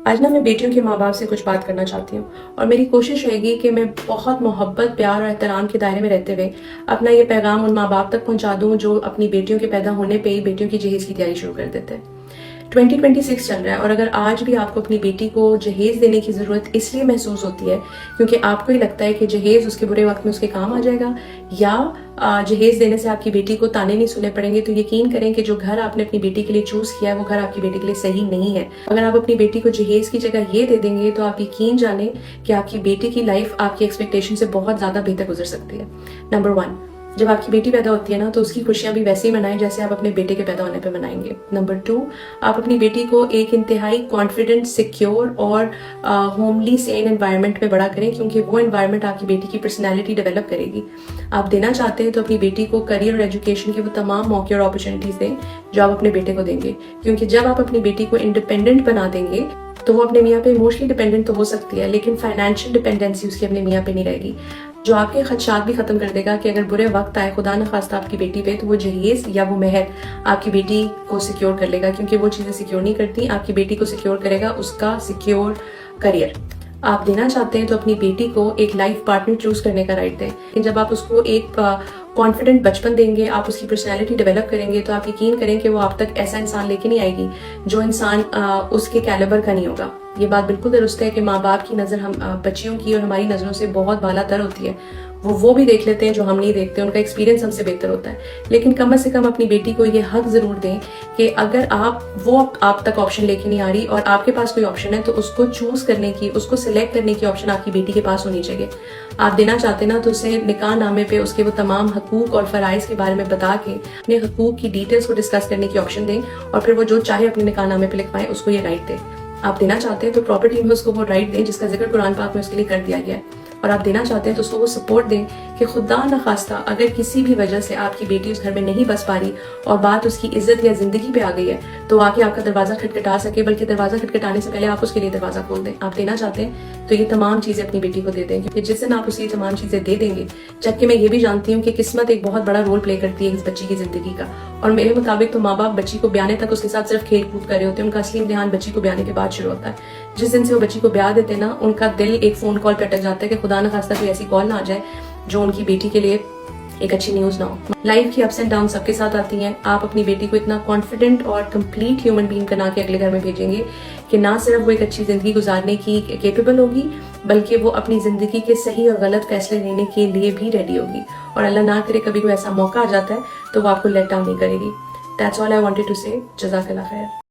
आज ना मैं बेटियों के माँ बाप से कुछ बात करना चाहती हूँ और मेरी कोशिश रहेगी कि मैं बहुत मोहब्बत प्यार और एहतराम के दायरे में रहते हुए अपना ये पैगाम उन माँ बाप तक पहुँचा दूँ जो अपनी बेटियों के पैदा होने पे ही बेटियों की जहेज़ की तैयारी शुरू कर देते हैं। 2026 चल रहा है और अगर आज भी आपको अपनी बेटी को जहेज़ देने की ज़रूरत इसलिए महसूस होती है क्योंकि आपको ही लगता है कि जहेज़ उसके बुरे वक्त में उसके काम आ जाएगा या जहेज़ देने से आपकी बेटी को ताने नहीं सुनने पड़ेंगे, तो यकीन करें कि जो घर आपने अपनी बेटी के लिए चूज़ किया है वो घर आपकी बेटी के लिए सही नहीं है। अगर आप अपनी बेटी को जहेज़ की जगह ये दे देंगे तो आप यकीन जानें कि आपकी बेटी की लाइफ आपकी एक्सपेक्टेशन से बहुत ज़्यादा बेहतर गुजर सकती है। नंबर 1, जब आपकी बेटी पैदा होती है ना तो उसकी खुशियां भी वैसे ही मनाएं जैसे आप अपने बेटे के पैदा होने पे मनाएंगे। नंबर 2, आप अपनी बेटी को एक इंतहाई कॉन्फिडेंट, सिक्योर और होमली सेन एनवायरनमेंट में बड़ा करें क्योंकि वो एनवायरनमेंट आपकी बेटी की पर्सनैलिटी डेवलप करेगी। आप देना चाहते हैं तो अपनी बेटी को करियर और एजुकेशन के वो तमाम मौके और अपॉर्चुनिटीज दें जो आप अपने बेटे को देंगे, क्योंकि जब आप अपनी बेटी को इंडिपेंडेंट बना देंगे तो वो अपने मियाँ पे इमोशनली डिपेंडेंट तो हो सकती है लेकिन फाइनेंशियल डिपेंडेंसी उसकी अपने मियाँ पे नहीं रहेगी, जो आपके खदशात भी खत्म कर देगा कि अगर बुरे वक्त आए खुदा न खास्ता आपकी बेटी पे तो वो जहेज़ या वो महर आपकी बेटी को सिक्योर कर लेगा, क्योंकि वो चीज़ें सिक्योर नहीं करती। आपकी बेटी को सिक्योर करेगा उसका सिक्योर करियर। आप देना चाहते हैं तो अपनी बेटी को एक लाइफ पार्टनर चूज करने का राइट दें। लेकिन जब आप उसको एक कॉन्फिडेंट बचपन देंगे, आप उसकी पर्सनैलिटी डेवलप करेंगे तो आप यकीन करें कि वो आप तक ऐसा इंसान लेके नहीं आएगी जो इंसान उसके कैलिबर का नहीं होगा। ये बात बिल्कुल दुरुस्त है कि माँ बाप की नज़र हम बच्चियों की और हमारी नज़रों से बहुत बालातर होती है। वो भी देख लेते हैं जो हम नहीं देखते, उनका एक्सपीरियंस हमसे बेहतर होता है। लेकिन कम से कम अपनी बेटी को ये हक जरूर दें कि अगर आप तक ऑप्शन लेके नहीं आ रही और आपके पास कोई ऑप्शन है तो उसको चूज करने की, उसको सिलेक्ट करने की ऑप्शन आपकी बेटी के पास होनी चाहिए। आप देना चाहते ना तो उसे निकाह नामे पे उसके वो तमाम हकूक और फराइज के बारे में बता के अपने हकूक की डिटेल्स को डिस्कस करने की ऑप्शन दें और फिर वो जो चाहे अपने निकाह नामे पे लिखवाएं, उसको ये राइट दें। आप देना चाहते हैं तो प्रॉपर्टी में उसको वो राइट दें जिसका जिक्र कुरान पाक में उसके लिए कर दिया गया है, और आप देना चाहते हैं तो उसको वो सपोर्ट दें कि खुदा न खास्ता अगर किसी भी वजह से आपकी बेटी उस घर में नहीं बस पा रही और बात उसकी इज्जत या जिंदगी पे आ गई है तो आके आपका दरवाजा खटखटा सके, बल्कि दरवाजा खटखटाने से पहले आप उसके लिए दरवाजा खोल दें। आप देना चाहते हैं तो ये तमाम चीजें अपनी बेटी को दे दें, क्योंकि जिस दिन आप उसे ये तमाम चीजें दे देंगे, जबकि मैं ये भी जानती हूँ कि किस्मत एक बहुत बड़ा रोल प्ले करती है इस बच्ची की जिंदगी का, और मेरे मुताबिक तो माँ बाप बच्ची को ब्याने तक उसके साथ सिर्फ खेल कूद कर रहे होते हैं, उनका असली इम्तिहान बच्ची को ब्याने के बाद शुरू होता है। जिस दिन से वो बच्ची को ब्याह देते हैं ना, उनका दिल एक फोन कॉल पे अटक जाता है कि खुदा न खास्ता कोई ऐसी कॉल ना आ जाए जो उनकी बेटी के लिए एक अच्छी न्यूज ना हो। लाइफ की अप्स एंड डाउन सबके साथ आती हैं। आप अपनी बेटी को इतना कॉन्फिडेंट और कंप्लीट ह्यूमन बीइंग बना के अगले घर में भेजेंगे कि ना सिर्फ वो एक अच्छी जिंदगी गुजारने की कैपेबल होगी, बल्कि वो अपनी जिंदगी के सही और गलत फैसले लेने के लिए भी रेडी होगी, और अल्लाह ना करे कभी कोई ऐसा मौका आ जाता है तो वो आपको लेट डाउन नहीं करेगी। That's all I wanted to say. जज़ाकल्लाह खैर।